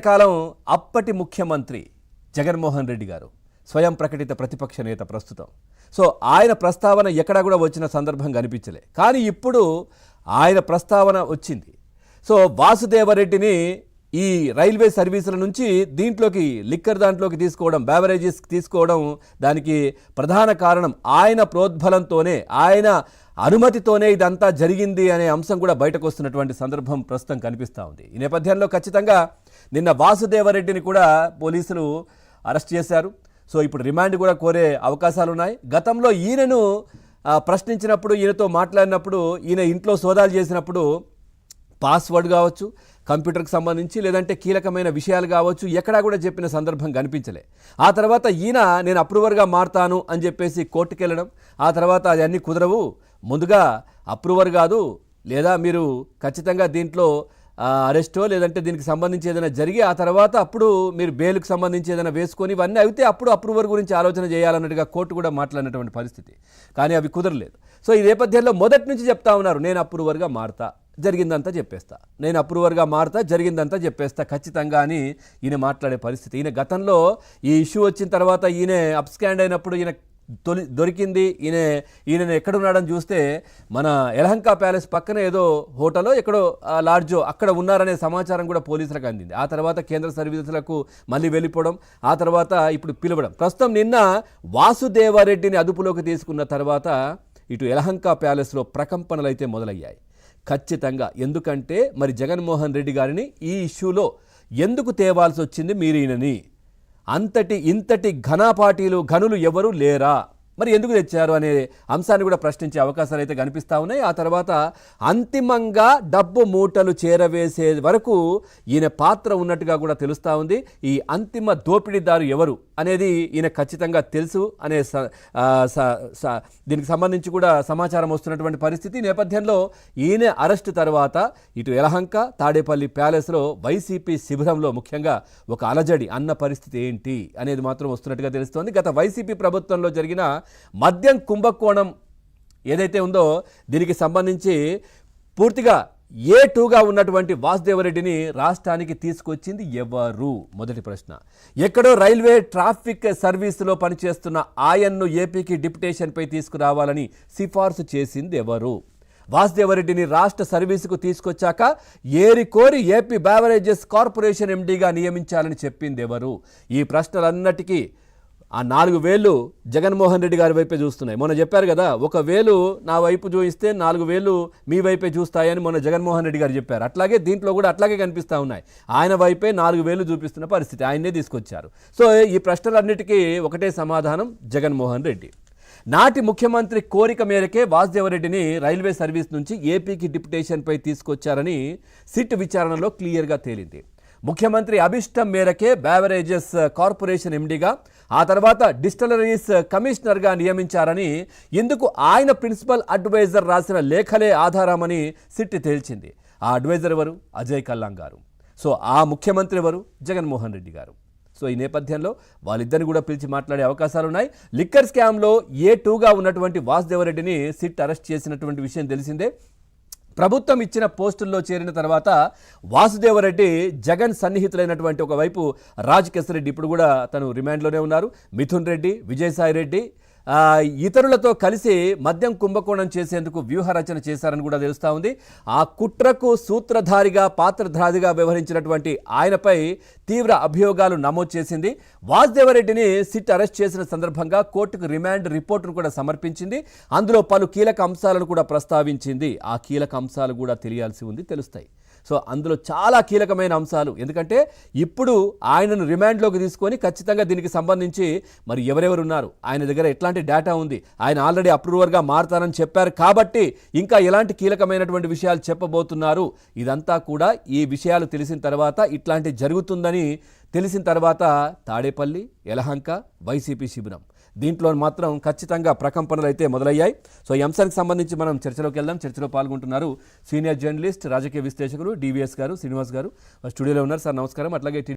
కాలం అప్పటి ముఖ్యమంత్రి జగన్మోహన్ రెడ్డి గారు స్వయం ప్రకటిత ప్రతిపక్ష నేత ప్రస్తుతం. సో ఆయన ప్రస్తావన ఎక్కడా కూడా వచ్చిన సందర్భం కనిపించలే. కానీ ఇప్పుడు ఆయన ప్రస్తావన వచ్చింది. సో వాసుదేవరెడ్డిని ఈ రైల్వే సర్వీసుల నుంచి దీంట్లోకి లిక్కర్ దాంట్లోకి తీసుకోవడం, బ్యావరేజెస్ తీసుకోవడం, దానికి ప్రధాన కారణం ఆయన ప్రోద్బలంతోనే, ఆయన అనుమతితోనే ఇదంతా జరిగింది అనే అంశం కూడా బయటకు వస్తున్నటువంటి సందర్భం ప్రస్తుతం కనిపిస్తూ ఉంది. ఈ నేపథ్యంలో ఖచ్చితంగా నిన్న వాసుదేవరెడ్డిని కూడా పోలీసులు అరెస్ట్ చేశారు. సో ఇప్పుడు రిమాండ్ కూడా కోరే అవకాశాలు ఉన్నాయి. గతంలో ఈయనను ప్రశ్నించినప్పుడు, ఈయనతో మాట్లాడినప్పుడు, ఈయన ఇంట్లో సోదాలు చేసినప్పుడు పాస్వర్డ్ కావచ్చు, కంప్యూటర్కి సంబంధించి లేదంటే కీలకమైన విషయాలు కావచ్చు, ఎక్కడా కూడా చెప్పిన సందర్భం కనిపించలే. ఆ తర్వాత ఈయన నేను అప్రూవర్గా మారుతాను అని చెప్పేసి కోర్టుకు వెళ్ళడం, ఆ తర్వాత అది అన్నీ కుదరవు, ముందుగా అప్రూవర్ కాదు, లేదా మీరు ఖచ్చితంగా దీంట్లో అరెస్టో లేదంటే దీనికి సంబంధించి ఏదైనా జరిగి ఆ తర్వాత అప్పుడు మీరు బెయిల్కి సంబంధించి ఏదైనా వేసుకొని ఇవన్నీ అయితే అప్పుడు అప్రూవర్ గురించి ఆలోచన చేయాలన్నట్టుగా కోర్టు కూడా మాట్లాడినటువంటి పరిస్థితి. కానీ అవి కుదరలేదు. సో ఈ నేపథ్యంలో మొదటి నుంచి చెప్తా ఉన్నారు, నేను అప్రూవర్గా మారుతా, జరిగిందంతా చెప్పేస్తా, నేను అప్రూవర్గా మారుతా, జరిగిందంతా చెప్పేస్తా ఖచ్చితంగా అని ఈయన మాట్లాడే పరిస్థితి. ఈయన గతంలో ఈ ఇష్యూ వచ్చిన తర్వాత ఈయన అప్స్కాండ్ అయినప్పుడు ఈయన దొరికింది, ఈయన ఎక్కడున్నాడని చూస్తే మన యలహంక ప్యాలెస్ పక్కన ఏదో హోటలో ఎక్కడో లాడ్జో అక్కడ ఉన్నారనే సమాచారం కూడా పోలీసులకు అందింది. ఆ తర్వాత కేంద్ర సర్వీసులకు మళ్ళీ వెళ్ళిపోవడం, ఆ తర్వాత ఇప్పుడు పిలవడం. ప్రస్తుతం నిన్న వాసుదేవరెడ్డిని అదుపులోకి తీసుకున్న తర్వాత ఇటు యలహంక ప్యాలెస్లో ప్రకంపనలు అయితే మొదలయ్యాయి ఖచ్చితంగా. ఎందుకంటే మరి జగన్మోహన్ రెడ్డి గారిని ఈ ఇష్యూలో ఎందుకు తేవాల్సి వచ్చింది మీరు ఈయనని? ఇంతటి ఘనులు ఎవరు లేరా, మరి ఎందుకు తెచ్చారు అనే అంశాన్ని కూడా ప్రశ్నించే అవకాశాలు అయితే కనిపిస్తూ ఉన్నాయి. ఆ తర్వాత అంతిమంగా డబ్బు మూటలు చేరవేసే వరకు ఈయన పాత్ర ఉన్నట్టుగా కూడా తెలుస్తూ ఉంది. ఈ అంతిమ దోపిడీదారు ఎవరు అనేది ఈయన ఖచ్చితంగా తెలుసు అనే దీనికి సంబంధించి కూడా సమాచారం వస్తున్నటువంటి పరిస్థితి. నేపథ్యంలో ఈయన అరెస్టు తర్వాత ఇటు యలహంక, తాడేపల్లి ప్యాలెస్లో వైసీపీ శిబిరంలో ముఖ్యంగా ఒక అలజడి అన్న పరిస్థితి ఏంటి అనేది మాత్రం వస్తున్నట్టుగా తెలుస్తోంది. గత వైసీపీ ప్రభుత్వంలో జరిగిన మద్యం కుంభకోణం ఏదైతే ఉందో దీనికి సంబంధించి పూర్తిగా A2గా ఉన్నటువంటి వాసుదేవరెడ్డిని రాష్ట్రానికి తీసుకొచ్చింది ఎవరు? మొదటి ప్రశ్న. ఎక్కడో రైల్వే ట్రాఫిక్ సర్వీసులో పనిచేస్తున్న ఆయన్ను ఏపీకి డిప్యుటేషన్పై తీసుకురావాలని సిఫార్సు చేసింది ఎవరు? వాసుదేవరెడ్డిని రాష్ట్ర సర్వీసుకు తీసుకొచ్చాక ఏరికోరి ఏపీ బ్యావరేజెస్ కార్పొరేషన్ ఎండీగా నియమించాలని చెప్పింది ఎవరు? ఈ ప్రశ్నలన్నిటికీ ఆ 4 వేలు జగన్మోహన్ రెడ్డి గారి వైపే చూస్తున్నాయి. మొన్న చెప్పారు కదా, 1 వేలు నా వైపు చూపిస్తే 4 వేలు మీ వైపే చూస్తాయని మొన్న జగన్మోహన్ రెడ్డి గారు చెప్పారు. అట్లాగే దీంట్లో కూడా అట్లాగే కనిపిస్తూ ఉన్నాయి. ఆయన వైపే 4 వేలు చూపిస్తున్న పరిస్థితి, ఆయన్నే తీసుకొచ్చారు. సో ఈ ప్రశ్నలన్నిటికీ ఒకటే సమాధానం, జగన్మోహన్ రెడ్డి. నాటి ముఖ్యమంత్రి కోరిక మేరకే వాసుదేవరెడ్డిని రైల్వే సర్వీస్ నుంచి ఏపీకి డిప్యుటేషన్పై తీసుకొచ్చారని సిట్ విచారణలో క్లియర్గా తేలింది. ముఖ్యమంత్రి అభిష్టం మేరకే బ్యావరేజెస్ కార్పొరేషన్ ఎండీగా, ఆ తర్వాత డిస్టిలరీస్ కమిషనర్గా నియమించారని, ఇందుకు ఆయన ప్రిన్సిపల్ అడ్వైజర్ రాసిన లేఖలే ఆధారమని సిట్ తేల్చింది. ఆ అడ్వైజర్ ఎవరు? అజయ్ కల్లాం గారు. సో ఆ ముఖ్యమంత్రి ఎవరు? జగన్మోహన్ రెడ్డి గారు. సో ఈ నేపథ్యంలో వాళ్ళిద్దరిని కూడా పిలిచి మాట్లాడే అవకాశాలు ఉన్నాయి. లిక్కర్ స్కామ్లో A2గా ఉన్నటువంటి వాసుదేవరెడ్డిని సిట్ అరెస్ట్ చేసినటువంటి విషయం తెలిసిందే. ప్రభుత్వం ఇచ్చిన పోస్టుల్లో చేరిన తర్వాత వాసుదేవరెడ్డి జగన్ సన్నిహితులైనటువంటి ఒకవైపు రాజకేశ్వరరెడ్డి, ఇప్పుడు కూడా తను రిమాండ్లోనే ఉన్నారు, మిథున్ రెడ్డి, విజయసాయి రెడ్డి ఇతరులతో కలిసి మద్యం కుంభకోణం చేసేందుకు వ్యూహరచన చేశారని కూడా తెలుస్తూ ఉంది. ఆ కుట్రకు సూత్రధారిగా, పాత్రధారిగా వ్యవహరించినటువంటి ఆయనపై తీవ్ర అభియోగాలు నమోదు చేసింది. వాసుదేవరెడ్డిని సిట్ అరెస్ట్ చేసిన సందర్భంగా కోర్టుకు రిమాండ్ రిపోర్టును కూడా సమర్పించింది. అందులో పలు కీలక అంశాలను కూడా ప్రస్తావించింది. ఆ కీలక అంశాలు కూడా తెలియాల్సి ఉంది, తెలుస్తాయి. సో అందులో చాలా కీలకమైన అంశాలు, ఎందుకంటే ఇప్పుడు ఆయనను రిమాండ్లోకి తీసుకొని ఖచ్చితంగా దీనికి సంబంధించి మరి ఎవరెవరు ఉన్నారు, ఆయన దగ్గర ఎట్లాంటి డేటా ఉంది, ఆయన ఆల్రెడీ అప్రూవర్గా మారుతారని చెప్పారు కాబట్టి ఇంకా ఎలాంటి కీలకమైనటువంటి విషయాలు చెప్పబోతున్నారు, ఇదంతా కూడా ఈ విషయాలు తెలిసిన తర్వాత, ఇట్లాంటి జరుగుతుందని తెలిసిన తర్వాత తాడేపల్లి, యలహంక, వైసీపీ శిబిరం దీంట్లో మాత్రం ఖచ్చితంగా ప్రకంపనలు అయితే మొదలయ్యాయి. సో ఈ అంశానికి సంబంధించి మనం చర్చలోకి వెళ్దాం. చర్చలో పాల్గొంటున్నారు సీనియర్ జర్నలిస్ట్, రాజకీయ విశ్లేషకులు DVS గారు, శ్రీనివాస్ గారు స్టూడియోలో ఉన్నారు. సార్ నమస్కారం. అట్లాగే